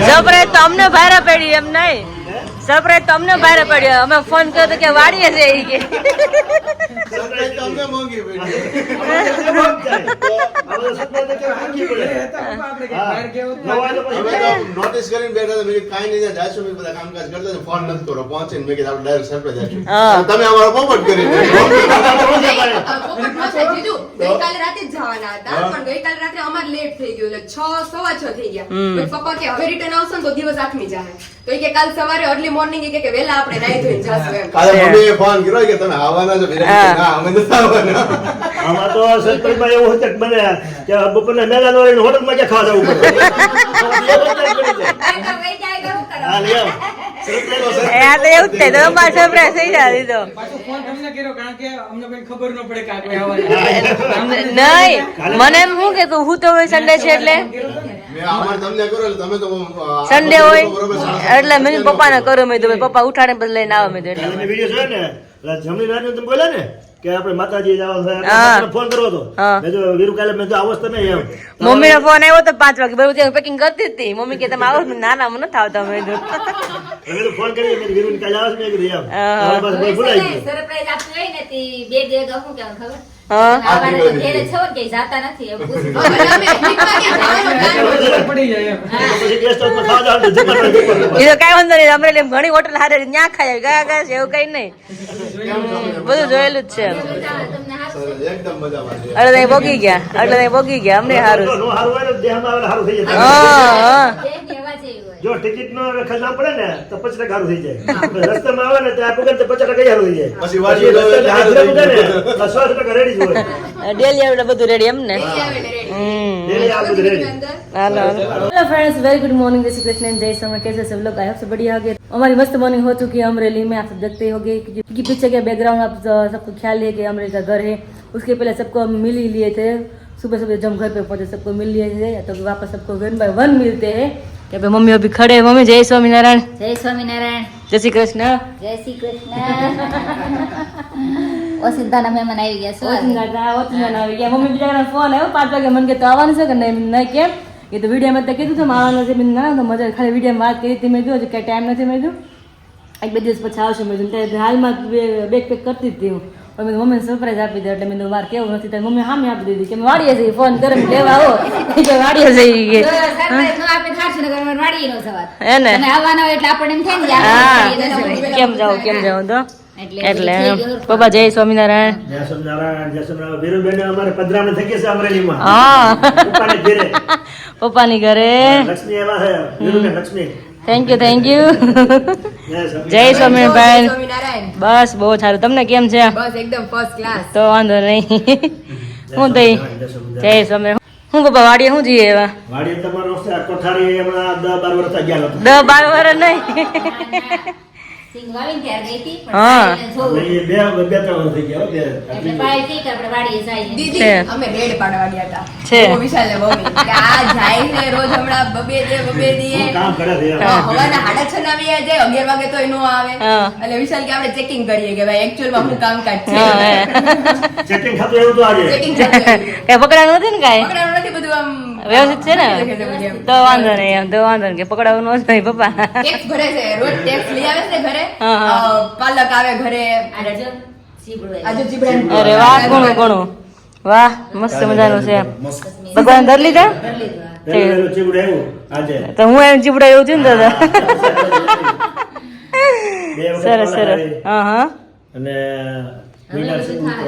Surprise તો અમને ભારે પડી એમ નહીં, સરપ્રાઈઝ તો અમને ભારે પડ્યો. અમે ફોન કર્યો તો કે વાડીએ છે એ કે નોટિસ કરીને બેઠા મેં કાઈ નહીં જાશું મેં બધા કામકાજ કરતા ફોન નથી કરો પહોંચીને મેં કીધું ડાયરેક્ટ સરપ્રાઈઝ આપશું. તમે અમારો પોપટ કરી ગઈકાલે રાતે જ જવાના હતા પણ ગઈકાલે રાત્રે અમારે લેટ થઈ ગયું એટલે 6:15 થઈ ગયા. પપ્પા કે હવે રિટર્ન આવશે તો દિવસ આખમી જાય તો એ કે કાલ સવારે અર્લી મોર્નિંગ કે વેલા આપણે નાઈ ધોઈને જાશું એમ. કાલે મમ્મીએ ફોન કર્યો કે તમે આવવાના છો? ના અમે નથી આવવાના. આમાં તો સરપ્રાઈઝમાં એવું હતું કે મને કે બપોરના મેદાન વાળીને હોટલમાં ક્યાં ખાવા જવું પડે. એવું જ થાય તો અમારે સરપ્રાઈઝ થઈ જાય દીધો નહીં. મને એમ શું કે હું તો સન્ડે છે એટલે સન્ડે હોય એટલે મેં પપ્પાને કર્યો. મેં તો પપ્પા ઉઠાડે પછી લઈને આવે. મેં તો વિડીયો જોયો ને જમણી રાત તમે બોલ્યા ને કે આપણે માતાજી જવાનું ફોન કરવો હતો. મેં તો વીરુ કાલે મેં તો આવો તમે એમ મમ્મી નો ફોન આવ્યો તો 5 વાગે બરોબર પેકિંગ કરતી હતી. મમ્મી કે તમે આવો? ના ના મને નથી આવતા. મેં તો ફોન કરી મેં વીરુ કાલે આવે છે મેં કીધું એમ ભૂલાઈ ગયું. સરપ્રાઈઝ આપી હોય ને તે બે દિવસ શું કેવું ખબર અમરેલી ઘણી હોટલ હારે ત્યાં ખાય ગયા છે એવું કઈ નહીં. બધું જોયેલું જ છે. એટલે બોગી ગયા એટલે બોગી ગયા અમને સારું. જો ટિકિટ નો ખર્ચા પડે ને તો 50% સારું થઈ જાય. રસ્તામાં આવે ને તો આ પગર તો 50% સારું થઈ જાય. પછી વાજી 100% રેડી જ હોય. ડેલી આવે બધું રેડી એમ ને. Hello friends, very good morning. जय श्री कृष्ण, जय समय. कैसे सब लोग? आई होप सब बढ़िया होंगे. हमारी मस्त मॉर्निंग हो चुकी है अमरेली में. आप सब देखते ही होंगे क्योंकि पीछे के बैकग्राउंड आप सबको ख्याल है कि अमरेली का घर है. उसके पहले सबको हम मिल ही लिए थे. सुबह सुबह जब घर पे पहुंचे सबको मिल लिए थे तो वापस सबको 1 by 1 मिलते हैं. क्या पे मम्मी अभी खड़े. मम्मी जय स्वामीनारायण. जय स्वामीनारायण. जय श्री कृष्ण. जय श्री कृष्ण. ઓસિંતાના મહેમાન આવી ગયા છે. ઓસિંતાના આવી ગયા. મમ્મી બિચારા ફોન આવ્યો 5 વાગે. મને કે તો આવવાનું છે કે નહીં? કેમ એ તો વિડીયોમાં તો કીધું હતું આવવાનું છે. મેં ના તો મજા ખાલી વિડીયોમાં વાત કરી હતી. મેં જોયું કે ટાઈમ નથી. મેં જોયું 1-2 દિવસ પછી આવશે. મેં જોયું હાલમાં બેગ પેક કરતી હતી હું. પણ મેં મમ્મીને સરપ્રાઈઝ આપી દે એટલે મેં તો મારે કેવું નથી. મમ્મી સામે આપી દીધી કે વાડીએ જઈએ. ફોન કરે લેવા આવો કે વાડીએ જઈએ. એને કેમ જાવ કેમ જાવ તો એટલે પપ્પા જય સ્વામિનારાયણ. જય સ્વામિનારાયણ. જય સ્વામિનારાયણ. વીરુબેન અમારે પધરામણી થઈ ગઈ છે અમરેલીમાં. હા પપ્પાની ઘરે. પપ્પાની ઘરે લક્ષ્મી એવા છે. Viruben Lakshmi. Thank you thank you. જય સ્વામિનારાયણ. બસ બહુ સારું. તમને કેમ છે? બસ એકદમ ફર્સ્ટ ક્લાસ. તો વાંધો નહીં. હું થઈ જય સ્વામિનારાયણ. હું પપ્પા વાડીએ શું જઈએ એવા? વાડીએ તમારો કોઠારી હમણાં 10-12 વર્ષ ગયા હતા. 10-12 વર્ષ નહીં. સિંગ વાવીને ત્યાર ગઈ હતી પણ હા. બે 3 વર્ષ થઈ ગયા. એટલે પાઈ થી કે આપણે વાડીએ જાય. દીદી અમે રેડ પાડવા ગયા હતા. છે વિશાલ ને મમ્મી કે આ જાય છે રોજ હમણાં બબે દે કામ કરે છે. હવાના 6:30 ના આવી જાય 11 વાગે તોય નો આવે. એટલે વિશાલ કે આપણે ચેકિંગ કરીએ કે ભાઈ એકચ્યુઅલ માં શું કામકાજ છે. ચેકિંગ થતું એવું તો આજે ચેકિંગ કઈ પકડાનું નથી ને? કઈ પકડાવાનું નથી. બધું આમ વ્યવસ્થિત છે ને? તો વાંધો નહીં. એમ તો વાંધો નહીં કે પકડાવું ન થાય. પપ્પા ટેક્સ ભરે છે. રોજ ટેક્સ લઈ આવે છે ઘરે. પાલક આવે ઘરે. આજે જીબડા. અરે વાહ ઘણું ઘણું વાહ મસ્ત મજાનું છે. ભગવાન ધર લીધા ચીવડે એવું આજે તો હું એમ ચીપડા એવું છું ને દાદા. સરસ સરસ. હા હા. અને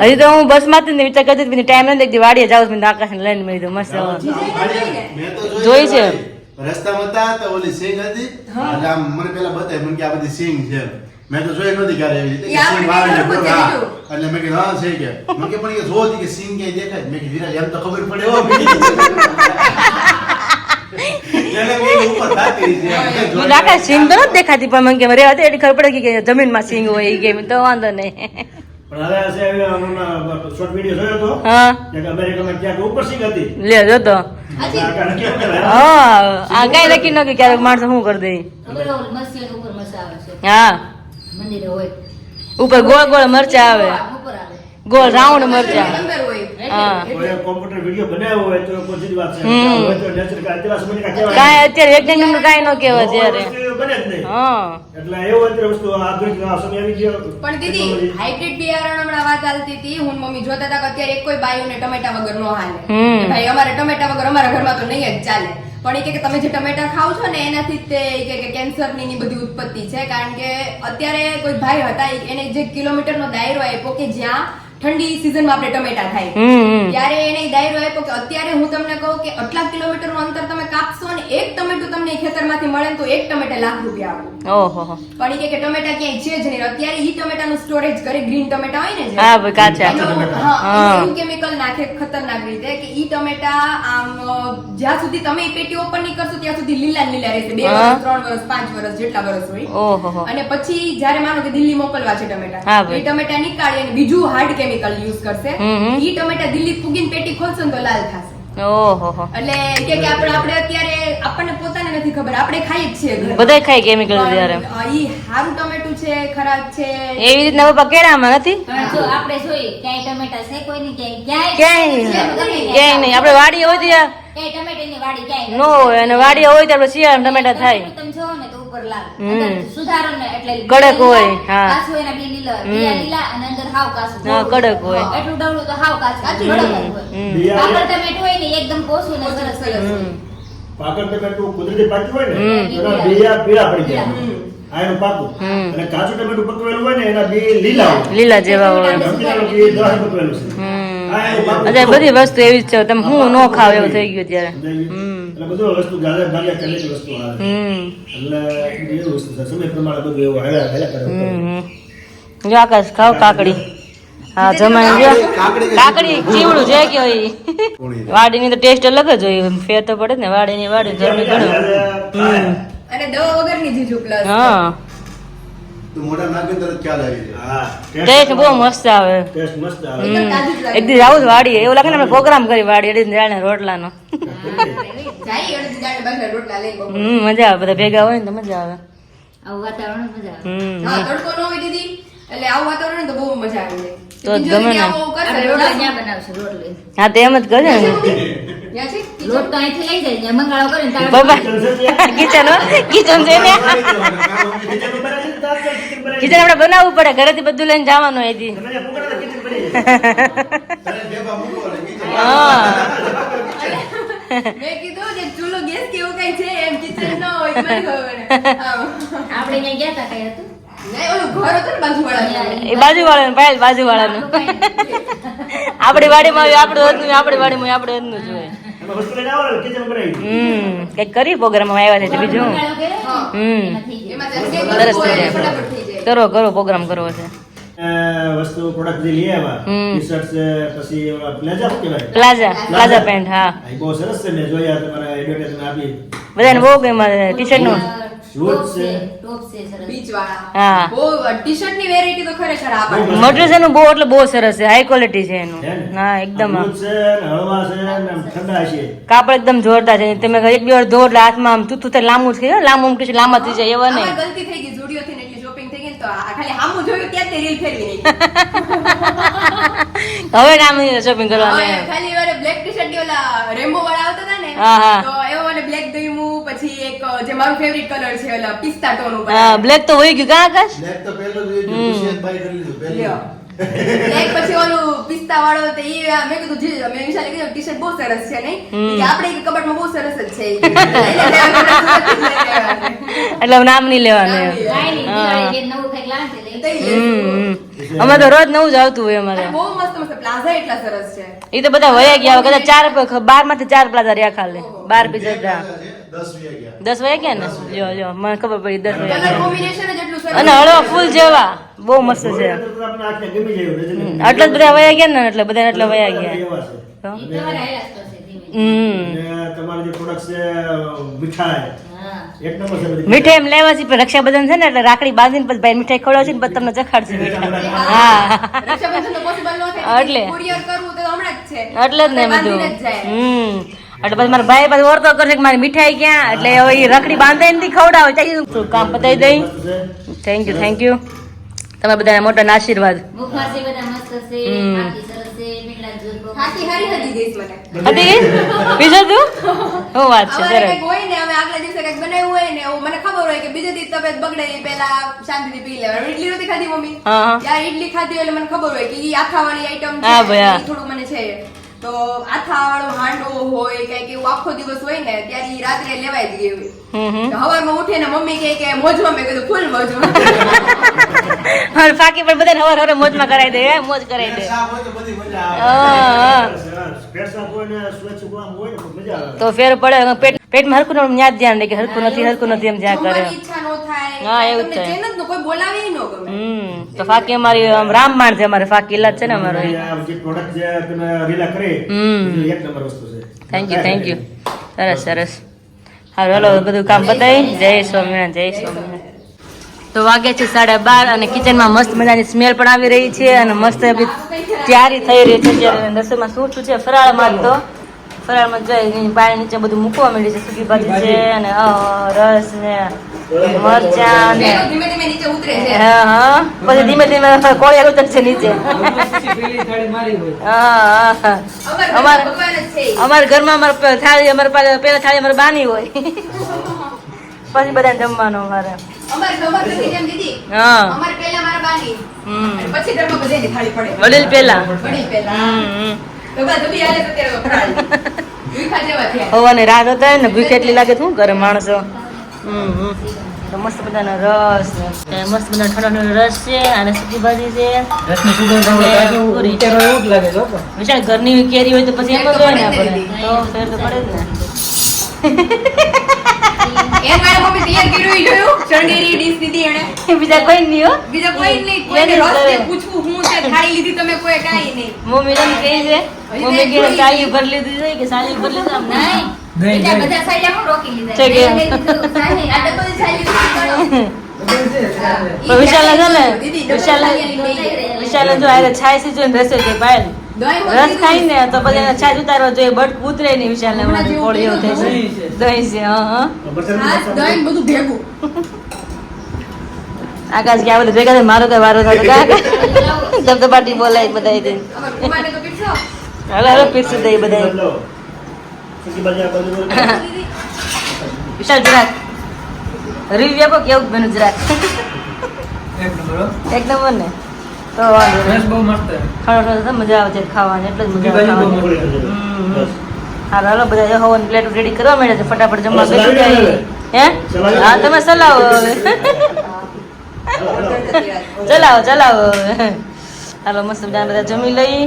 હજી તો હું બસ માંથી વિચાર કરતી હતી ટાઈમ નથી દેખતી વાડીએ જાવ છું. આકાશ ને લઈને મેં મસ્ત જોઈ છે. રસ્તામાં હતા તો ઓલી સિંગ હતી એટલે આમ મને પેલા બતાવી મને કે આ બધી સિંગ છે. મેં તો જોઈ નહોતી ક્યારે એવી રીતે સિંગ વાળીને એટલે મેં કીધું હા છે કે મને કે પણ એ જોતી કે સિંગ ક્યાંય દેખાય. મેં કીધું વિરાજ એમ તો ખબર પડે હો આકાશ સિંગ તો નથી દેખાતી પણ મને કે રે હતી એટલી ખબર પડે કે જમીનમાં સિંગ હોય એ કે તો વાંધો નહીં. પણ હવે શોર્ટ વિડીયો જોયો તો હા કે અમેરિકામાં ક્યાંક ઉપર સિંગ હતી. લે જો તો હા આ કઈ નક્કી ન કે ક્યારેક માણસો શું કરી દે. ઉપર મસા આવે છે. હા મંદિરે હોય ઉપર ગોળ ગોળ મરચા આવે. ઉપર આવે ગોળ રાઉન્ડ મરચા. અંદર હોય હા. કોઈ કોમ્પ્યુટર વિડિયો બનાવ્યો હોય તો પોઝિટિવ વાત છે હોય તો નેચર કા અત્યારે સમય કા કહેવાય કાંઈ અત્યારે વૈજ્ઞાનિક નું કાંઈ ન કહેવાય ત્યારે વસ્તુ બને જ નહીં હા એટલે એવું અત્યારે વસ્તુ આધુનિક સમય આવી ગયો પણ દીદી હાઇબ્રિડ બિયારણ હમણાં વાત ચાલતી હતી હું ને મમ્મી જોતા હતા કે અત્યારે એક કોઈ બાયુને ટમેટા વગર નો હાલે હમ. કે ભાઈ અમારે ટમેટા વગર અમારા ઘરમાં તો નહીં જ ચાલે પણ એ કે તમે જે ટમેટા ખાવ છો ને એનાથી જ તે કે કેન્સર ની બધી ઉત્પત્તિ છે કારણ કે અત્યારે કોઈ ભાઈ હતા એને જે કિલોમીટરનો દાયરો આપ્યો કે જ્યાં ઠંડી સિઝનમાં આપણે ટમેટા થાય હમ ત્યારે એને ઈ દાયરો આપ્યો કે અત્યારે હું તમને કહું કે આટલા કિલોમીટરનું અંતર તમે કાપશો ને એક ટમેટું તમને ઈ ખેતરમાંથી મળે ને તો એક ટમેટા લાખ રૂપિયા આવે ઓહો પણ ઈ કે ટમેટા ક્યાંય છે જ નહીં અત્યારે ઈ ટમેટાનું સ્ટોરેજ કરે ગ્રીન ટમેટા હોય ને જે હા ભાઈ કાચા એનો- હા, એવું કેમિકલ નાખે ખતરનાક રીતે કે ઈ ટમેટા આમ જ્યાં સુધી તમે ઈ પેટી ઓપન નહીં કરશો ત્યાં સુધી લીલા ને લીલા રહેશે 2 વર્ષ 3 વર્ષ 5 વર્ષ જેટલા વર્ષ હોય ઓહો અને પછી જ્યારે માનો કે દિલ્હી મોકલવા છે હા ટમેટા ભાઈ. એ ટમેટા નીકાળી અને બીજું હાર્ડ કેમિકલ યુઝ કરશે હમ. ઈ ટમેટા દિલ્હી ફૂગીને પેટી ખોલશો ને તો લાલ થશે ઓહો એટલે કે આપણે અત્યારે આપણને પોતાને નથી ખબર આપણે ખાઈ જ છીએ ઘરે. બધાય ખાય કેમિકલ ત્યારે પણ, ઈ હારું ટમેટું છે ખરાબ છે એવી રીતના પપ્પા કેળામાં નથી પણ જો આપણે જોઈએ ક્યાંય ટમેટા છે કોઈ નહીં ક્યાંય ક્યાંય ક્યાંય નહીં આપણે વાડી હોય ત્યાં ક્યાંય ટમેટાની વાડી ક્યાંય નો હોય અને વાડી હોય તો આપણે શિયાળામાં ટમેટા થાય તમે જોવો ને તો ઉપર લાલ હમ. અંદર સુધારો ને એટલે કડક હોય, હા. કાચું એના બી લીલા બીયા લીલા અને અંદર હાવ કાચું હા, કડક હોય. એટલું ડવલું તો હાવ કાચું કડક જ હોય હમ. પાકળ ટમેટું હોય ને એકદમ પોસું ને સરસ સરસ હમ. પાકળ ટમેટું કુદરતી પાક્યું હોય ને હમ. એના બીયા પીળા પડી જાય હમ. આ એનું પાકું હમ. અને કાચું ટમેટું પકવેલું હોય ને એના બી લીલા હોય લીલા જેવા હોય ધમકીલાનું બી દોહે પકવેલું છે હમ. આ એનું પાકું. અત્યારે બધી વસ્તુ એવી જ છે તમે હું ન ખાવ એવું થઈ ગયું ત્યારે હમ. એટલે બધું વસ્તુ ગાલે ચલેલી વસ્તુ આવે હમ એટલે એવું વસ્તુ છે સમય પ્રમાણે બધું એવું હાલ્યા કરે હમ. જો આકાશ ખાવ કાકડી હા જમાઈ ગયો કાકડી ચીવડું છે કે ઈ વાડીની તો ટેસ્ટ અલગ જ હોય ફેર તો પડે જ ને વાડીની વાડી જમી ઘણું હમ. અને દવા વગરની જીજુ પ્લસ હા તું મોઢા નાખે તરત ખ્યાલ આવી જાય હા ટેસ્ટ બહુ મસ્ત આવે ટેસ્ટ મસ્ત આવે એકદમ તાજું જ લાગે. એક દિવસ આવું જ વાડી એવું લાગે ને આપણે પ્રોગ્રામ કરી વાડી અડી જાણે રોટલાનો જાય અડધી દાડે બાજરા રોટલા લઈને બપોરે. મજા આવે બધા ભેગા હોય ને તો મજા આવે આવું વાતાવરણ મજા આવે હમ હા તડકો ન હોય દીદી એટલે આવું વાતાવરણ હોય ને તો બહુ મજા આવી જાય તો જ બીજું ગમે ને. આવું કરશે, આપણે રોટલા રોટલા ક્યાં બનાવશું રોટલી હા તો એમ જ કરે ને ત્યાં છે? લોટ તો અહીંથી લઈ જાય ત્યાં મંગાળો કરે ને તારે પપ્પા કિચન કિચન છે ને કિચન આપણે બનાવવું પડે ઘરેથી બધું લઈને જવાનું અહીંથી તારે ભેગા મૂકો ને કીધું. હા મેં કીધું જે ચૂલો ગેસ કે એવું કઈ છે એમ કિચન ન હોય તો મને ખબર. આમ. આપણે અહીંયા ગયા તા કઈ હતું નહીં, ઓલું ઘર હતું ને બાજુવાળાનું. એ બાજુવાળાનું પાયલ બાજુવાળાનું આપણી વાડીમાં આવ્યું આપણું હતું આપણી વાડીમાં આપણું હતું જ હોય કઈક કરી પ્રોગ્રામ આવ્યા છે એટલે બીજું મંગાળો કર્યો હા. હમ એમાંથી એમાં ગયું. જે સરસ કરવું હોય થઈ એ જાય. ફટાફટ થઈ જાય. કરો કરો પ્રોગ્રામ કરવો છે વસ્તુ પ્રોડક્ટ જે લઈ આવ્યા હમ. ટી-શર્ટ છે પછી ઓલા પ્લેઝા શું કહેવાય પ્લાઝા પેન્ટ હા આ બહુ સરસ છે મેં જોયા તમારા એડવર્ટાઇઝમેન્ટ આપી બધાને બહુ ગમે ટી શર્ટ નું ટોપ છે ટોપ છે સરસ બીચવાળા. હા. બહુ ટી-શર્ટ ની વેરાયટી તો ખરેખર આ પાડે. મટીરિયલ એનું બહુ એટલે બહુ સરસ છે હાઈ ક્વોલિટી છે એનું છે ને? હા એકદમ આ મૃત છે ને હળવા છે ને આમ ઠંડા છે કાપડ એકદમ જોરદાર છે તમે એક બે વાર ધો એટલે હાથમાં આમ તું થાય લાંબુ થઈ જાય લાંબુ ટી શર્ટ લાંબા થઈ જાય એવા અમારે નહીં ગલતી થઈ ગઈ Zudio થી ને એટલી shopping થઈ ગઈ ને તો આ ખાલી હામું જોયું ત્યાં તે રીલ ફેરવી નાખી. હવે કામ શોપિંગ હવે કરવાનું ખાલી વારે black t-shirt ની ઓલા rainbow વાળા આવતા હતા ને હા, હા. તો એવો મને black ગમ્યું પછી એક જે મારું favorite color છે ઓલા પિસ્તા ટોન ઉપર હા બ્લેક તો હોય ગયું કા આકાશ બ્લેક તો પહેલો જ હોય, ખુશિયાત બાય કરી લીધું પહેલું. લ્યો. black પછી ઓલું પિસ્તા વાળો તો ઈ મેં કીધું જી મેં વિશાલે કીધું ટી-શર્ટ બહુ સરસ છે નહીં કે આપણે એક કબાટમાં બહુ સરસ જ છે ઈ. લઈને લેવાનું. એટલે હવે નામ નહીં લેવાનું એમ. કાંઈ નહીં દિવાળી જે નવું કંઈક લાવે છે લઈ તઈ હમ, લેશું. હમ. અમે તો રોજ નવું જ આવતું હોય અમારે અને બહુ મસ્ત મસ્ત પ્લાઝા એટલા સરસ છે એ તો બધા વયા ગયા હવે કદાચ 12 માંથી 4 પ્લાઝા રહ્યા ખાલી 12 બીજા હતા. 10 વાગ્યા ગયા. 10 વયા ગયા ને લ્યો લ્યો મને ખબર પડી 10 વયા કલર ગયા કોમ્બિનેશન જ એટલું સરસ અને હળવા ફૂલ જેવા બહુ મસ્ત છે આપણે આંખને ગમી જાય એવું નજરને. એટલે જ બધા વયા ગયા ને એટલે બધા એટલે વયા ગયા એવા છે. તો? ઈ તમારે હાલ્યા જ કરશે ધીમે હમ અને તમારી જે પ્રોડક્ટ છે મીઠાઈ હા એક નંબર છે બધી. મીઠાઈ એમ લેવા છે પણ રક્ષાબંધન છે ને એટલે રાખડી બાંધીને પછી ભાઈ મીઠાઈ ખવડાવશે ને પછી તમને ચખાડશે મીઠાઈ. હા રક્ષાબંધન તો possible ન થાય. એટલે. courier કરવું તો હમણાં જ છે. એટલે જ ને બધું બાંધીને જ જાય. એટલે પછી મારા ભાઈ પાછું ઓરતો કરશે કે મારી મીઠાઈ ક્યાં એટલે હવે એ રખડી બાંધે નથી ખવડાવે ચાલ કામ પતાવી દઈ મસ્ત છે. થેન્ક યુ તમે બધાને મોટા આશીર્વાદ મુખવાસી બધા મસ્ત છે હમ. બાકી સરસ છે મીઠા દૂધ બહુ બાકી હારી હતી ગઈસ મને હતી બીજું તું શું વાત છે અમારે સરસ કંઈક હોય ને અમે આગલા દિવસે કંઈક બનાવ્યું હોય ને એવું મને ખબર હોય કે બીજે દિવસ તબિયત બગડે એ પહેલા શાંતિથી પી લેવાનું ઇડલી નથી ખાધી મમ્મી હા. યાર ઇડલી ખાધી હોય એટલે મને ખબર હોય કે ઈ આથાવાળી આઈટમ હા છે ભાઈ, હા. ઈ થોડું મને છે તો આથાવાળો હાંડવો હોય કંઈક એવું આખો દિવસ હોય ને ત્યારે ઈ રાત્રે લેવાય જ ગયું હવારમાં ઉઠીને મમ્મી કહે કે મોજમાં મેં કીધું ફૂલ મોજમાં હવે ફાકી પણ બધાને હવાર હવાર મોજમાં કરાવી દે હે, મોજ કરાવી દે સાફ હોય તો બધી મજા આવે. હા. પેશાબ હોય ને સ્વચ્છ કામ હોય ને તો મજા આવે. તો ફેર પડે પેટમાં હરકું નું યાદ ધ્યાન રહે કે હરકું નથી એમ જ્યાં કરે જમવાની ઈચ્છા નો થાય હા, એવું જ તમને થાય. જેને જ ન કોઈ બોલાવે ય ન ગમે તો ફાકી અમારી આમ રામબાણ છે અમારે ફાકી ઇલાજ છે ને અમારો આ જે પ્રોડક્ટ જે તમે રીલા કરે એ એક નંબર વસ્તુ છે. થેન્ક યુ સરસ સરસ હારું હાલો બધું કામ બતાવી જય સ્વામિનારાયણ તો વાગે છે 12:30 અને કિચનમાં મસ્ત મજાની સ્મેલ પણ આવી રહી છે અને મસ્ત બધી તૈયારી થઈ રહી છે ત્યારે રસોઈમાં શું શું છે ફરાળમાં તો ફરાળમાં જોઈ પાણી નીચે બધું મૂકવા માંડી છે સૂકી ભાજી છે અને રસ ને મરચાં ને મેં ધીમે ધીમે નીચે ઉતરે છે હા પછી ધીમે ધીમે કોળિયા ઉતરશે નીચે હા અમારે ભગવાન જ છે ઈ. અમારા ઘરમાં અમારે થાળી અમારે પેલા થાળી અમારે બાની હોય પછી બધાને જમવાનું અમારે અમારે ખબર નથી જેમ દીદી હા અમારે પહેલા મારા બાની હમ પછી ઘરમાં બધાની થાળી પડે વડીલ પેલા વડીલ પહેલા તો બા ધોબી હાલે તો ત્યારે વપરાય ભૂખા જેવા થયા હવાને રાત હતા ને ભૂખ એટલી લાગે શું કરે માણસો તો મસ્ત બધાનો રસ ને મસ્ત બધાનો ઠંડો ઠંડો રસ છે અને સૂકી ભાજી છે પૂરી. વિશાળ ઘરની કેરી હોય તો પછી એમ જ હોય ને આપણે તો ફેર તો પડે જ એમ મારા મમ્મી તૈયાર કર્યું ઈ જોયું ચણેરી ડીશ દીધી એણે ને બીજા કોઈ નહીં હો બીજા કોઈ નહીં કોઈને રસ ને પૂછવું હું છે થાળી લીધી તમે કોઈ કાંઈ નહીં મમ્મી તને કહી છે મમ્મી કે સાલી ભરી લીધી છે કે સાલી ભરી લીધી આમ નહીં બીજા બધા સાઈડ હું રોકી લીધા છે કે? મેં લીધું સાહેબ. આ ડબ્બો સાલી પણ વિશાલ છે ને દીદી વિશાલ જો આરે છાય છે જોઈને રસે કે પાયલ રસ ખાઈ ને તો પછી એને છાશ ઉતારવા જોઈએ બટ ઉતરે નહીં વિશાલ ને હમણાં કોળી એવું થાય છે દહીં છે હા હાથ દહીં બધું ભેગું આકાશ કે આ બધું ભેગા થાય મારો કઈ વારો થતો ધબધબાટી બોલાય બધા અમાર કુમારને તો પીરસો હાલો હાલો પીરસી દઈ બધા બદલો. સૂકી ભાજી આ બાજુ બોલો. વિશાલ જરાક રિવ્યુ આપો કેવું બન્યું જરાક એક નંબર ને તો વાંધો નહીં. ખાણો તો મજા આવે છે ખાવાની એટલે જ મજા આવે ખાવાની. બસ. હાલો હાલો બધા હવન પ્લેટ રેડી કરવા માંડ્યા છે ફટાફટ જમવા બેસી જાય હે હા તમે ચલાવો હવે ચલાવો હવે હાલો મસ્ત મજાના બધા જમી લઈ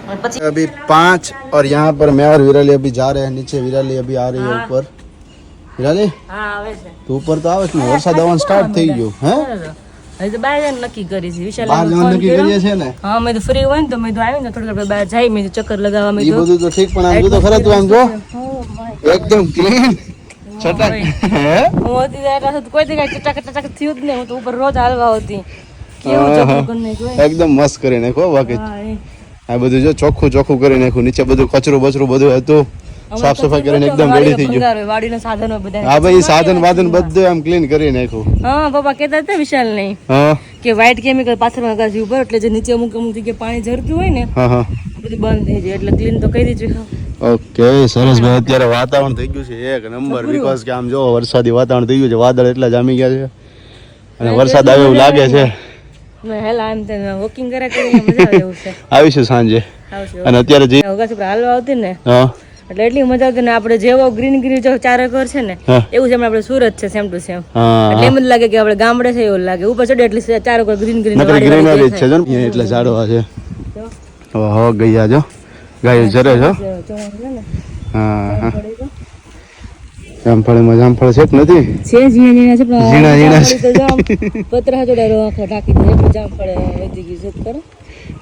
અને પછી अभी 5 और यहाँ पर मैं और विराली अभी जा रहे हैं नीचे विराली अभी आ रही है ऊपर विराली હા આવે છે तो ऊपर तो આવે છે ને વરસાદ આવવાનું સ્ટાર્ટ થઈ ગયું હે હવે તો બહાર જવાનું નક્કી કરી છે વિશાલ બહાર જવાનું નક્કી કરીએ છે ને હા મેં તો ફ્રી હોય ને તો મેં તો આવી ને થોડીક આપણે બહાર જાય મેં તો ચક્કર લગાવવા મેં એ તો બધું તો ઠીક પણ આમ જો તો ખરા તું આમ જો એકદમ ક્લીન છટા હે હું હતી ત્યારે તો કોઈ દી કાંઈ ચટાક ચટાક થયું જ નહીં હું તો ઉપર રોજ હાલવા હતી કેવું ચોખ્ખું કરી નાખ્યું હોય. એકદમ મસ્ત કરી નાખો બાકી હા, એ. આ બધું જો ચોખ્ખું કરી નાખ્યું નીચે બધું કચરું બચરું બધું હતું સાફ સફાઈ કરીને એકદમ રેડી થઈ ગયું ભંગાર હોય, વાડીના સાધનો બધા હા ભાઈ સાધન વાધન બધું આમ ક્લીન કરી નાખ્યું હા પપ્પા કહેતા હતા વિશાલ નહીં હા કે વ્હાઈટ કેમિકલ પાછળમાં અગાસી ઉપર એટલે જે નીચે અમુક અમુક જગ્યાએ પાણી ઝરતું હોય ને હા હા બધું બંધ થઈ જાય એટલે ક્લીન તો કરી દીધું ઓકે સરસ ભાઈ અત્યારે વાતાવરણ થઈ ગયું છે એક નંબર બીકોઝ કે આમ જો વરસાદી વાતાવરણ થઈ ગયું છે વાદળ એટલા જામી ગયા છે અને વરસાદ આવે એવું લાગે છે મેં હેલા આમ વોકિંગ કર્યા કરીને મજા આવે એવું છે આવીશું સાંજે આવશે અને અત્યારે જે અગાસી ઉપર હાલવા આવતી ને હા એટલે એટલી મજા આવતી ને આપણે જેવો ગ્રીન ગ્રીન જો ચારે ઘર છે ને હા. એવું જ આપણે સુરત છે સેમ ટુ સેમ હા એટલે એમ જ લાગે કે આપણે ગામડે છે એવું લાગે ઉપર ચડે એટલે ચારો ઘર ગ્રીન ગ્રીન નકર ગ્રીનરી છે જો ને અહીંયા એટલે ઝાડવા છે ઓહો ગયા જો ગાયો જરે છો હા હા જામફળમાં જામફળ છે કે નથી છે ઝીણા ઝીણા છે પણ ઝીણા ઝીણા છે. તો જામ પતરા જોડે આખો ઢાકી દે એટલે જામ પડે વધી ગયું છે કરો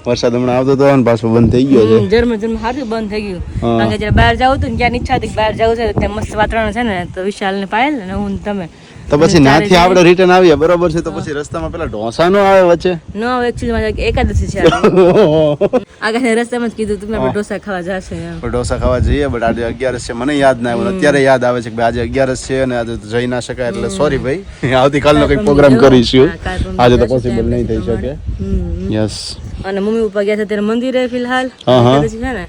વરસાદ હમણાં આવતો હતો અને પાછો બંધ થઈ ગયો છે જર્મ હારું બંધ થઈ ગયું હા. કારણ કે જ્યારે બહાર જાવ તો ત્યાં ઈચ્છા હતી કે બહાર જવું છે તો ત્યાં મસ્ત વાતાવરણ છે ને તો વિશાલ ને પાયલ ને હું ને તમે તો પછી ત્યાંથી આપણે રિટર્ન આવીએ બરોબર છે તો પછી રસ્તામાં પેલા ઢોસા નો આવે વચ્ચે નો એકચ્યુઅલી એકાદશી છે આગળ રસ્તામાં જ કીધું તમે આપણે ઢોસા ખાવા જશે એમ ઢોસા ખાવા જઈએ બટ આજે 11 છે મને યાદ ના આવ્યું અત્યારે યાદ આવે છે કે ભાઈ આજે 11 છે અને આજે તો જઈ ના શકાય એટલે સોરી ભાઈ આવતીકાલનો કંઈક પ્રોગ્રામ કરીશું હા, કાલ પણ આજે તો જશે પોસિબલ નહીં થઈ શકે હમ. યસ અને મમ્મી પપ્પા ગયા છે ત્યારે મંદિરે ફિલહાલ હા, હા. એકાદશી છે ને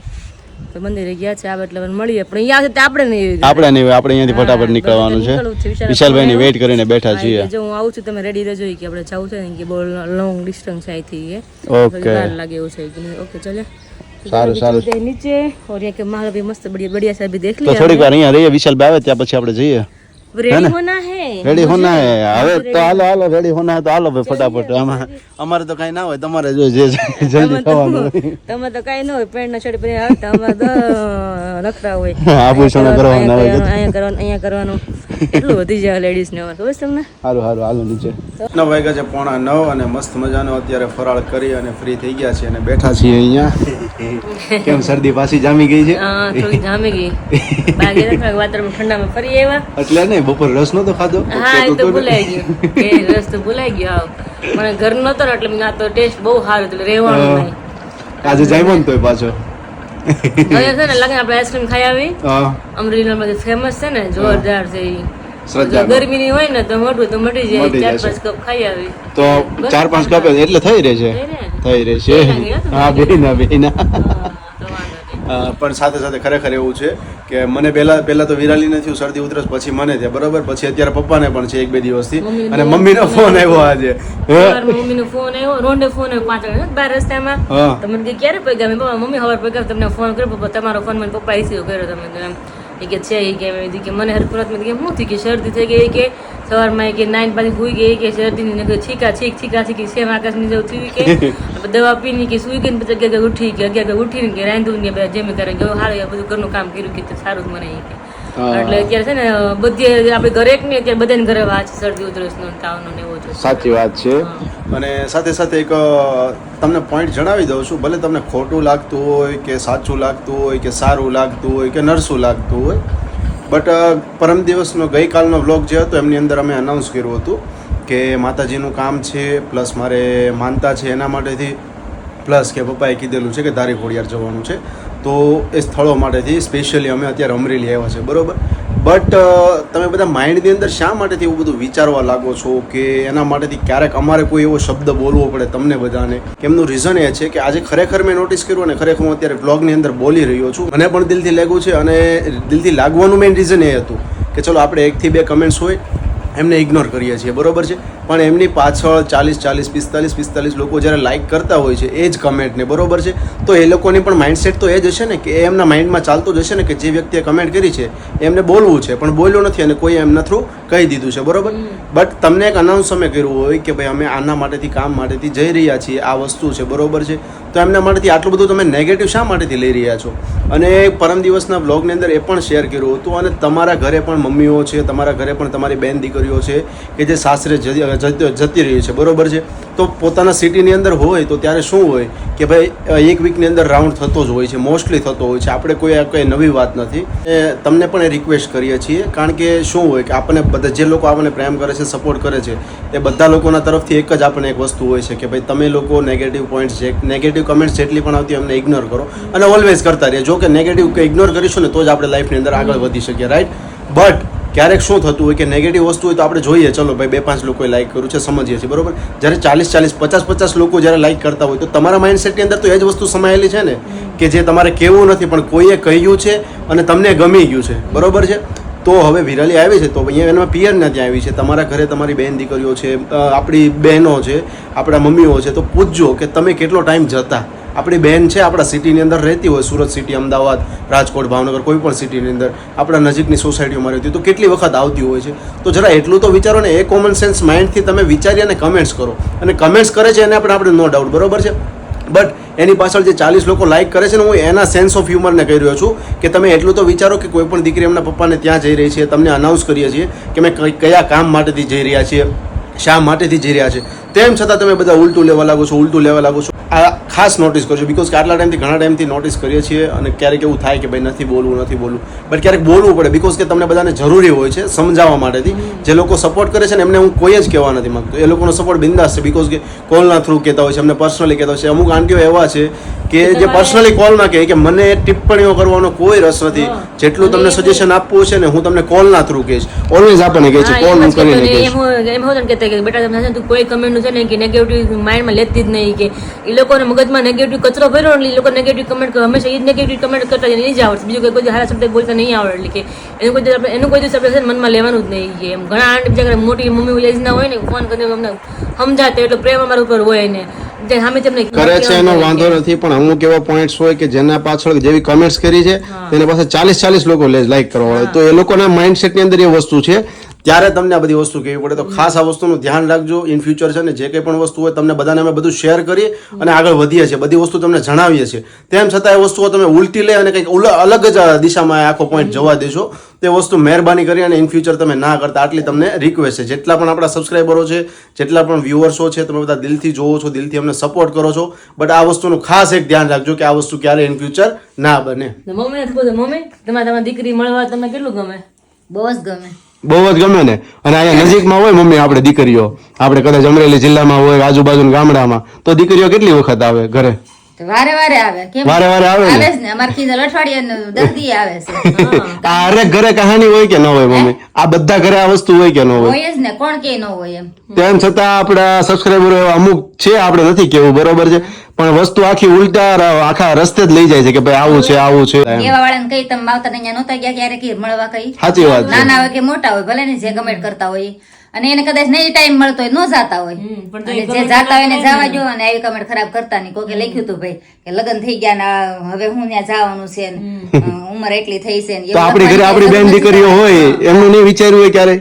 તો મંદિરે ગયા છે આવે એટલે મળીએ પણ અહીંયા આવશે તો આપણે નહીં આપણે નહીં આપણે અહીંયાથી ફટાફટ નીકળવાનું છે વિશાલભાઈની વેઇટ કરીને બેઠા છીએ જો હું આવું છું તમે રેડી રહેજો કે આપણે જવું છે ને કે બહુ લોંગ ડિસ્ટન્સ છે અહીંથી ઓકે વાર લાગે એવું છે કે ઓકે ચલે સારું नीचे और यहाँ के महल भी मस्त बढ़िया बढ़िया सा भी देख તો लिया થોડીક વાર અહીંયા રહીએ વિશાલભાઈ આવે ત્યાં પછી આપણે જઈએ रेडी होना है રેડી હોના હે હવે તો હાલો રેડી હોના હે તો હાલો ભાઈ ફટાફટ અમારે તો કઈ ના હોય તમારે જો જે જલ્દી થવાનું તમે તો કઈ ન હોય પેન્ટ ના શર્ટ પહેરી આવતા અમારે તો નખરા હોય આભૂષણો કરવાના હોય અહીંયા કરવાનું એટલું વધી જાય લેડીઝ ને ખબર છે તમને હારું હાલો નીચે 9 વાગ્યા છે 8:45 અને મસ્ત મજાનો અત્યારે ફરાળ કરી અને ફ્રી થઈ ગયા છે અને બેઠા છીએ અહીંયા કેમ શરદી પાછી જામી ગઈ છે હા થોડી જામી ગઈ બાકી વાતાવરણ ઠંડામાં ફરી આવ્યા એટલે નહીં બપોર રસ નતો ખાધો હા એ તો ભૂલાઈ ગયું કે રસ તો ભૂલાઈ ગયો મને ઘર નતો ને એટલે આ તો ટેસ્ટ બહુ સારો એટલે રહેવાનું નહીં આજે જામ્યો ને તોય પાછો હવે છે ને લગન આપણે આઈસ્ક્રીમ ખાઈ આવી હા અમરેલીમાં ફેમસ છે ને જોરદાર છે ઈ. શ્રદ્ધા ગરમીની હોય ને તો મોટું તો મટી જાય 4-5 કપ ખાઈ આવી તો 4-5 કપ એટલે થઈ રહે છે થઈ રહે છે હા બેના હા, તો વાંધો નહીં. પણ સાથે સાથે ખરેખર એવું છે કે મને પહેલા તો વિરાલીને થયું શરદી ઉધરસ પછી મને થયા બરોબર પછી અત્યારે પપ્પાને પણ છે 1-2 દિવસથી અને મમ્મીનો ફોન આવ્યો આજે સવારમાં મમ્મીનો ફોન આવ્યો રોંડે ફોન આવ્યો 5 વાગે બાર રસ્તામાં હા. તો મને કે ક્યારે પગ્યા મેં પપ્પા મમ્મી ખબર પગ્યા તમને ફોન કર્યો પપ્પા તમારો ફોન મને પપ્પા રિસીવ કર્યો તમે તો એમ એ કે છે એ કે મેં કીધું કે મને હરપુરત મેં કીધું શું થયું કે શરદી થઈ ગઈ કે સવારમાં કે 9 પાછી સુઈ ગઈ કે શરદીની ને છીકા છીકી સેમ આકાશની જેવું થયું કે દવા પીની કે સુઈ ગઈ ને પછી અગિયાર ઉઠી કે અગિયાર ઉઠીને કે રાંધું ને બે જેમ કરે ગયો હારું એ બધું ઘરનું કામ કર્યું કે સારું મને એ કે એટલે અત્યારે છે ને બધી આપણે ઘરે એક ને અત્યારે બધાને ઘરે વાત છે શરદી ઉધરસનો તાવનો ને એવો છે સાચી વાત છે અને સાથે સાથે એક તમને પોઈન્ટ જણાવી દઉં છું ભલે તમને ખોટું લાગતું હોય કે સાચું લાગતું હોય કે સારું લાગતું હોય કે નરસું લાગતું હોય બટ પરમ દિવસનો ગઈકાલનો વ્લોગ જે હતો એમની અંદર અમે અનાઉન્સ કર્યું હતું કે માતાજીનું કામ છે પ્લસ મારે માનતા છે એના માટેથી પ્લસ કે પપ્પાએ કીધેલું છે કે ધારી ખોડિયાર જવાનું છે તો એ સ્થળો માટેથી સ્પેશિયલી અમે અત્યારે અમરેલી આવ્યા છે બરોબર બટ તમે બધા માઇન્ડની અંદર શા માટેથી એવું બધું વિચારવા લાગો છો કે એના માટેથી ક્યારેક અમારે કોઈ એવો શબ્દ બોલવો પડે તમને બધાને એમનું રીઝન એ છે કે આજે ખરેખર મેં નોટિસ કર્યું અને ખરેખર હું અત્યારે બ્લોગની અંદર બોલી રહ્યો છું મને પણ દિલથી લાગ્યું છે અને દિલથી લાગવાનું મેઇન રીઝન એ હતું કે ચલો આપણે 1 થી 2 કમેન્ટ્સ હોય એમને ઇગ્નોર કરીએ છીએ બરોબર છે પણ એમની પાછળ 45 લોકો જ્યારે લાઇક કરતા હોય છે એ જ કમેન્ટને બરોબર છે તો એ લોકોની પણ માઇન્ડસેટ તો એ જ હશે ને કે એમના માઇન્ડમાં ચાલતું જ હશે ને કે જે વ્યક્તિએ કમેન્ટ કરી છે એમને બોલવું છે પણ બોલ્યો નથી અને કોઈ એમના થ્રુ કહી દીધું છે બરોબર બટ તમને એક અનાઉન્સ અમે કર્યું હોય કે ભાઈ અમે આના માટેથી કામ માટેથી જઈ રહ્યા છીએ આ વસ્તુ છે બરોબર છે તો એમના માટેથી આટલું બધું તમે નેગેટિવ શા માટેથી લઈ રહ્યા છો અને પરમ દિવસના બ્લોગની અંદર એ પણ શેર કર્યું હતું અને તમારા ઘરે પણ મમ્મીઓ છે તમારા ઘરે પણ તમારી બેન દીકરીઓ છે કે જે સાસરે જતી રહી છે બરોબર છે તો પોતાના સિટીની અંદર હોય તો ત્યારે શું હોય કે ભાઈ એક વીકની અંદર રાઉન્ડ થતો જ હોય છે મોસ્ટલી થતો હોય છે આપણે કોઈ નવી વાત નથી તમને પણ એ રિક્વેસ્ટ કરીએ છીએ કારણ કે શું હોય કે આપણને બધા જે લોકો આપણને પ્રેમ કરે છે સપોર્ટ કરે છે એ બધા લોકોના તરફથી એક જ આપણને એક વસ્તુ હોય છે કે ભાઈ તમે લોકો નેગેટિવ પોઈન્ટ્સ નેગેટિવ કમેન્ટ્સ જેટલી પણ આવતી એમને ઇગ્નોર કરો અને ઓલવેઝ કરતા રહીએ જો કે નેગેટિવ ઇગ્નોર કરીશું ને તો જ આપણે લાઈફની અંદર આગળ વધી શકીએ રાઈટ બટ ક્યારેક શું થતું હોય કે નેગેટિવ વસ્તુ હોય તો આપણે જોઈએ ચલો ભાઈ 2-5 લોકોએ લાઈક કર્યું છે સમજીએ છીએ બરોબર જ્યારે 40-40 50-50 લોકો જ્યારે લાઈક કરતા હોય તો તમારા માઇન્ડસેટની અંદર તો એ જ વસ્તુ સમાયેલી છે ને કે જે તમારે કહેવું નથી પણ કોઈએ કહ્યું છે અને તમને ગમી ગયું છે બરોબર છે તો હવે વિરાલી આવી છે તો અહીંયા એના પિયરના ત્યાં આવી છે તમારા ઘરે તમારી બહેન દીકરીઓ છે આપણી બહેનો છે આપણા મમ્મીઓ છે તો પૂછજો કે તમે કેટલો ટાઈમ જતા આપણી બહેન છે આપણા સિટીની અંદર રહેતી હોય સુરત સિટી અમદાવાદ રાજકોટ ભાવનગર કોઈ પણ સિટીની અંદર આપણા નજીકની સોસાયટીઓમાં રહેતી હોય તો કેટલી વખત આવતી હોય છે તો જરા એટલું તો વિચારો ને એ કોમન સેન્સ માઇન્ડથી તમે વિચારી અને કમેન્ટ્સ કરો અને કમેન્ટ્સ કરે છે એને આપણે નો ડાઉટ બરોબર છે બટ એની પાછળ જે 40 લોકો લાઈક કરે છે ને હું એના સેન્સ ઓફ હ્યુમરને કહી રહ્યો છું કે તમે એટલું તો વિચારો કે કોઈ પણ દીકરી એમના પપ્પાને ત્યાં જઈ રહી છે તમને અનાઉન્સ કરીએ છીએ કે મેં કયા કામ માટેથી જઈ રહ્યા છીએ શા માટેથી જઈ રહ્યા છે તેમ છતાં તમે બધા ઉલટું લેવા લાગો છો આ ખાસ નોટિસ કરજો બીકોઝ કે આટલા ટાઈમથી ઘણા ટાઈમથી નોટિસ કરીએ છીએ અને ક્યારેક એવું થાય કે ભાઈ નથી બોલવું બટ ક્યારેક બોલવું પડે બીકોઝ કે તમને બધાને જરૂરી હોય છે સમજાવવા માટેથી જે લોકો સપોર્ટ કરે છે ને એમને હું કોઈ જ કહેવા નથી માંગતો એ લોકોનો સપોર્ટ બિંદાસ છે બીકોઝ કે કોલના થ્રુ કહેતા હોય છે અમને પર્સનલી કહેતા હોય છે અમુક આંટીઓ એવા છે કે જે પર્સનલી કોલમાં કહે કે મને ટિપ્પણીઓ કરવાનો કોઈ રસ નથી જેટલું તમને સજેશન આપવું છે ને હું તમને કોલના થ્રુ કહીશ ઓલવેઝ આપણને કહે છે કોલ કરીને કહીશ એમ હોત કે બેટા તમે તું કોઈ કમેન્ટ કોમેન્ટનું છે ને કે નેગેટિવ માઇન્ડમાં લેતી જ નહીં, કે એ લોકોને મગજમાં નેગેટિવ કચરો ભર્યો એટલે એ લોકો નેગેટિવ કમેન્ટ કરે, હંમેશા એ જ નેગેટિવ કમેન્ટ કરતા જાય, નહીં જ આવડશે, બીજું કોઈ સારા શબ્દ બોલતા નહીં આવડે, એટલે કે એનું કોઈ દિવસ આપણે છે ને મનમાં લેવાનું જ નહીં. કે એમ ઘણા આંટી બીજા મોટી મમ્મી એજના હોય ને ફોન કરીને અમને સમજાતે એટલે પ્રેમ અમારા ઉપર હોય ને સામે તેમને કરે છે એનો વાંધો નથી, પણ અમુક એવા પોઈન્ટ્સ હોય કે જેના પાછળ જેવી કમેન્ટ્સ કરી છે તેના પાસે 40 લોકો લાઈક કરવા હોય, તો એ લોકોના માઇન્ડસેટ ની અંદર એ વસ્તુ છે. ત્યારે તમને આ બધી વસ્તુ કહેવી પડે. તો ખાસ આ વસ્તુનું ધ્યાન રાખજો. ઇન ફ્યુચર છે ને જે કંઈ પણ વસ્તુ હોય તમને બધાને અમે બધું શેર કરીએ અને આગળ વધીએ છીએ, બધી વસ્તુ તમને જણાવીએ છીએ. તેમ છતાં એ વસ્તુઓ તમે ઉલટી લે અને કંઈક અલગ જ દિશામાં આખો પોઈન્ટ જવા દેશો, તે વસ્તુ મહેરબાની કરી અને ઇન ફ્યુચર તમે ના કરતા. આટલી તમને રિક્વેસ્ટ છે. જેટલા પણ આપણા સબસ્ક્રાઈબરો છે, જેટલા પણ વ્યુઅર્સો છે, તમે બધા દિલથી જોવો છો, દિલથી અમને સપોર્ટ કરો છો, બટ આ વસ્તુનું ખાસ એક ધ્યાન રાખજો કે આ વસ્તુ ક્યારે ઇન ફ્યુચર ના બને. મમ્મી તમારી દીકરી મળવા તમને કેટલું ગમે? બહુ જ ગમે. બહુ જ ગમે ને. અને અહીંયા નજીકમાં હોય મમ્મી આપણે દીકરીઓ, આપણે કદાચ અમરેલી જિલ્લામાં હોય, આજુબાજુ ગામડામાં, તો દીકરીઓ કેટલી વખત આવે ઘરે? વારે વારે આવે. કેમ વારે વારે આવે આવે જ ને. અમાર કીધેલ અઠવાડિયે 10 દી આવે છે. આ હરેક ઘરે કહાની હોય કે ન હોય મમ્મી? આ બધા ઘરે આ વસ્તુ હોય કે ન હોય? હોય જ ને, કોણ કે ન હોય એમ. તેમ છતાં આપણા સબસ્ક્રાઈબરો અમુક છે, આપણે નથી કેવું, બરોબર છે, પણ વસ્તુ આખી ઉલટા આખા રસ્તે જ લઈ જાય છે કે ભાઈ આવું છે આવું છે. એવા વાળાને કઈ તમે માવતર અહીંયા નહોતા ગયા ક્યારે કે મળવા કઈ? સાચી વાત છે. નાના હોય કે મોટા હોય, ભલે ને જે કમેન્ટ કરતા હોય, અને એને કદાચ નહીં ટાઈમ મળતો હોય, ન જાતા હોય, અને જે જાતા હોય એને જવા જો, અને આવી કમેન્ટ ખરાબ કરતા નહીં. કોકે લખ્યું હતું ભાઈ કે લગ્ન થઈ ગયા ને હવે હું ત્યાં જવાનું છે ને ઉંમર એટલી થઈ છે ને, તો આપણી ઘરે આપણી બેન દીકરીઓ હોય એમનું નહીં વિચાર્યું હોય ક્યારે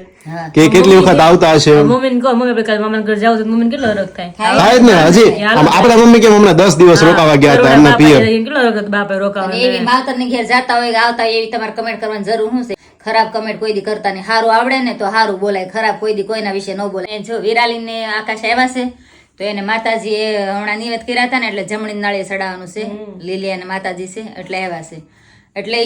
કે કેટલી વખત આવતા હશે? મમ્મીને કહો, મમ્મી આપણે મામાના ઘરે જાવ તો મમ્મીને કેટલો હરખ થાય? થાય જ ને. હજી આપણા મમ્મી કેમ હમણાં 10 દિવસ રોકાવા ગયા હતા એમના પિયર, કેટલો હરખ બાપે રોકાવા. અને એવી માવતર ને ઘેર જાતા હોય કે આવતા હોય, એવી તમારે કમેન્ટ કરવાની જરૂર શું છે? ખરાબ કમેન્ટ કોઈ દી કરતા નહીં. સારું આવડે ને તો સારું બોલાય, ખરાબ કોઈ દી કોઈના વિશે ન બોલાય. જો વિરાલી ને આકાશ આવ્યા છે તો એને માતાજી એ હમણાં નિવેદ કર્યા હતા ને, એટલે જમણી નાળીએ ચડાવવાનું છે. લીલી અને માતાજી છે એટલે આવ્યા છે, એટલે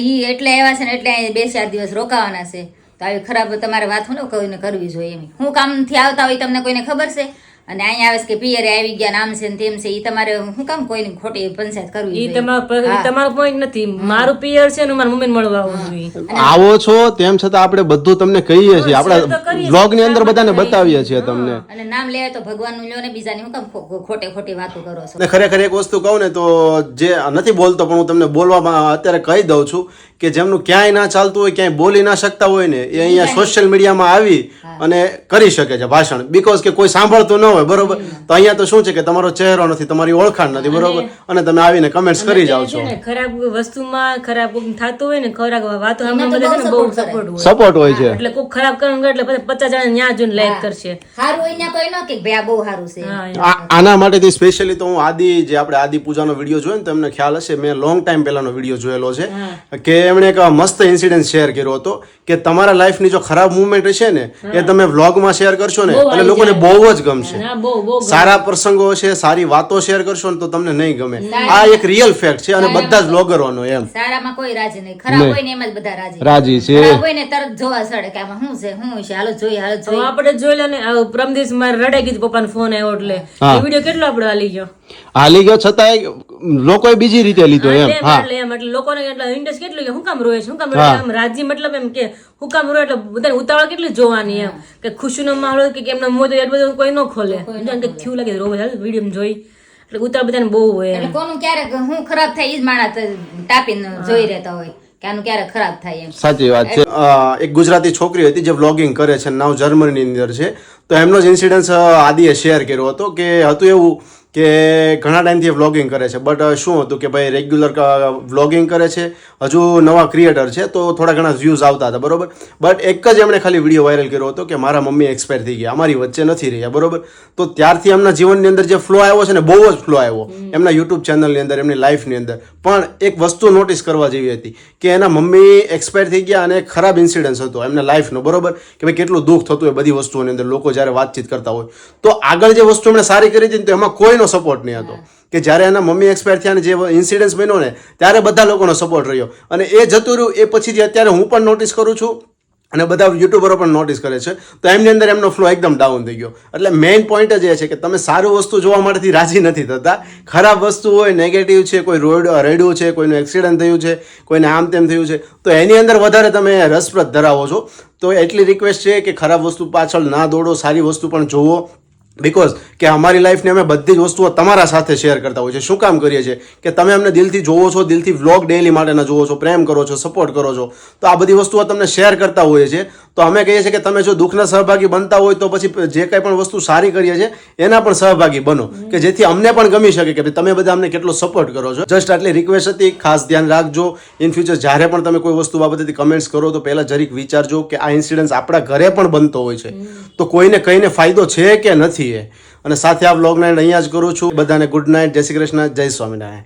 આવ્યા છે ને એટલે 2-4 દિવસ રોકાવાના છે. તો આવી ખરાબ તમારે વાત હું કોઈને કરવી જોઈએ એમ. હું કામથી આવતા હોય તમને કોઈને ખબર છે, અને અહીંયા આવે કે પિયરે આવી ગયા નામ છે ને તેમ છે, એ તમારે હું કામ કોઈની ખોટી પંચાયત કરવી જોઈએ? તમારો પોઈન્ટ નથી. મારું પિયર છે ને મારા મમ્મીને મળવા આવવું જોઈએ. આવો છો તેમ છતાં આપણે બધું તમને કહીએ છીએ, આપણા બ્લોગ ની અંદર બધાને બતાવીએ છીએ તમને. અને નામ લેવાય તો ભગવાનનું લ્યો ને, બીજાની હું કામ ખોટી વાતો કરો છો? ને ખરેખર એક વસ્તુ કહું ને તો જે નથી બોલતો પણ હું તમને બોલવામાં અત્યારે કહી દઉં છું કે જેમનું ક્યાંય ના ચાલતું હોય, ક્યાંય બોલી ના શકતા હોય ને, એ અહીંયા સોશિયલ મીડિયામાં આવી અને કરી શકે છે ભાષણ, બીકોઝ કે કોઈ સાંભળતું ન હોય, બરોબર? તો અહીંયા તો શું છે કે તમારો ચહેરો નથી, તમારી ઓળખાણ નથી, બરોબર, અને તમે આવીને કમેન્ટ્સ કરી જાઓ છો. ખરાબ વસ્તુમાં ખરાબ થતું હોય ને, ખરાબ વાતો બહુ સપોર્ટ હોય છે. એટલે કોઈ ખરાબ કરવાનું એટલે 50 જણા ન્યા જોઈને લાઈક કરશે. સારું હોય ત્યાં કોઈ ન કે ભાઈ આ બહુ સારું છે. આના માટે સ્પેશિયલી તો હું જે આપણે આદિ પૂજાનો વિડીયો જોયો ને તો એમને ખ્યાલ હશે, મેં લોંગ ટાઈમ પહેલાનો વિડીયો જોયેલો છે કે એમણે એક મસ્ત ઇન્સિડન્ટ શેર કર્યો હતો કે તમારા લાઈફની જો ખરાબ મુવમેન્ટ હશે ને એ તમે વ્લોગમાં શેર કરશો ને અને લોકોને બહુ જ ગમશે. સારા પ્રસંગો હશે, સારી વાતો શેર કરશો ને તો તમને નહીં ગમે. આ એક રિયલ ફેક્ટ છે અને બધા જ વ્લોગરોનો એમ. સારામાં કોઈ રાજી નહીં, ખરાબ હોય ને એમ જ બધા રાજી છે. ખરાબ હોય ને તરત જોવા સડે કે આમાં શું છે શું છે, હાલો જોઈએ. આપણે જોઈ લે ને, પ્રમ દિવસ મારે રડાઈ ગઈ પપ્પાનો ફોન આવ્યો એટલે એ વિડીયો કેટલો આપણે હાલી ગયો છતાંય લોકોએ બીજી રીતે લીધો એમ. એટલે લોકોને ઇન્ટરેસ્ટ કેટલું કે હું કામ રોય છે, હું કામ રોય આમ રાજી, મતલબ એમ કે હું કામ રોય એટલે બધાને ઉતાવળ કેટલી જોવાની એમ કે ખુશીનો માહોલ કે એમના મોં એટલું બધું કોઈ ન ખોલે, થયું લાગે રોજ વિડીયો જોઈ એટલે ઉતાવળ બધાને બહુ હોય. એટલે કોનું ક્યારેક હું ખરાબ થાય ઈ જ માણસ ટાપીને જોઈ રહેતા હોય કે આનું ક્યારેક ખરાબ થાય એમ. સાચી વાત છે. એક ગુજરાતી છોકરી હતી જે વ્લોગિંગ કરે છે, નાવ જર્મનીની અંદર છે, તો એમનો જ ઇન્સિડન્સ આદિએ શેર કર્યો હતો કે હતું એવું કે ઘણા ટાઈમથી વ્લોગિંગ કરે છે, બટ શું હતું કે ભાઈ રેગ્યુલર વ્લોગિંગ કરે છે, હજુ નવા ક્રિએટર છે તો થોડા ઘણા વ્યૂઝ આવતા હતા, બરોબર, બટ એક જ એમણે ખાલી વિડીયો વાયરલ કર્યો હતો કે મારા મમ્મી એક્સપાયર થઈ ગયા, અમારી વચ્ચે નથી રહ્યા, બરોબર. તો ત્યારથી એમના જીવનની અંદર જે ફ્લો આવ્યો છે ને, બહુ જ ફ્લો આવ્યો એમના યુટ્યુબ ચેનલની અંદર, એમની લાઈફની અંદર. પણ એક વસ્તુ નોટિસ કરવા જેવી હતી કે એના મમ્મી એક્સપાયર થઈ ગયા અને એક ખરાબ ઇન્સિડન્સ હતો એમના લાઈફનો, બરોબર, કે ભાઈ કેટલું દુઃખ થતું હોય બધી વસ્તુઓની અંદર લોકો જ્યારે વાતચીત કરતા હોય. તો આગળ જે વસ્તુ એમણે સારી કરી હતી તો એમાં કોઈનો સપોર્ટ નહીં હતો કે જ્યારે એના મમ્મી એક્સપાયર થયા ને જે ઇન્સિડન્સ બન્યો ને ત્યારે બધા લોકોનો સપોર્ટ રહ્યો અને એ જતું રહ્યું. એ પછીથી અત્યારે હું પણ નોટિસ કરું છું અને બધા યુટ્યુબરો પણ નોટિસ કરે છે તો એમની અંદર એમનો ફ્લો એકદમ ડાઉન થઈ ગયો. એટલે મેઇન પોઈન્ટ જ એ છે કે તમે સારું વસ્તુ જોવા માટેથી રાજી નથી થતા, ખરાબ વસ્તુ હોય, નેગેટિવ છે, કોઈ રેડ્યું છે, કોઈનું એક્સિડન્ટ થયું છે, કોઈને આમ તેમ થયું છે, તો એની અંદર વધારે તમે રસપ્રદ ધરાવો છો. તો એટલી રિક્વેસ્ટ છે કે ખરાબ વસ્તુ પાછળ ના દોડો, સારી વસ્તુ પણ જોવો બિકોઝ કે અમારી લાઈફની અમે બધી જ વસ્તુઓ તમારા સાથે શેર કરતા હોય છે. શું કામ કરીએ છીએ કે તમે અમને દિલથી જોવો છો, દિલથી વ્લોગ ડેઈલી માટેના જોવો છો, પ્રેમ કરો છો, સપોર્ટ કરો છો, તો આ બધી વસ્તુઓ તમને શેર કરતા હોઈએ છીએ. તો અમે કહીએ છીએ કે તમે જો દુઃખના સહભાગી બનતા હોય તો પછી જે કંઈ પણ વસ્તુ સારી કરીએ છીએ એના પણ સહભાગી બનો, કે જેથી અમને પણ ગમી શકે કે ભાઈ તમે બધા અમને કેટલો સપોર્ટ કરો છો. જસ્ટ આટલી રિક્વેસ્ટ હતી. ખાસ ધ્યાન રાખજો ઇન ફ્યુચર જ્યારે પણ તમે કોઈ વસ્તુ બાબતેથી કમેન્ટ્સ કરો તો પહેલાં જરીક વિચારજો કે આ ઇન્સિડન્સ આપણા ઘરે પણ બનતો હોય છે, તો કોઈને કહીને ફાયદો છે કે નથી એ. અને સાથે આ વ્લોગને અહીંયા જ કરું છું. બધાને ગુડ નાઇટ, જય શ્રી કૃષ્ણ, જય સ્વામિનારાયણ.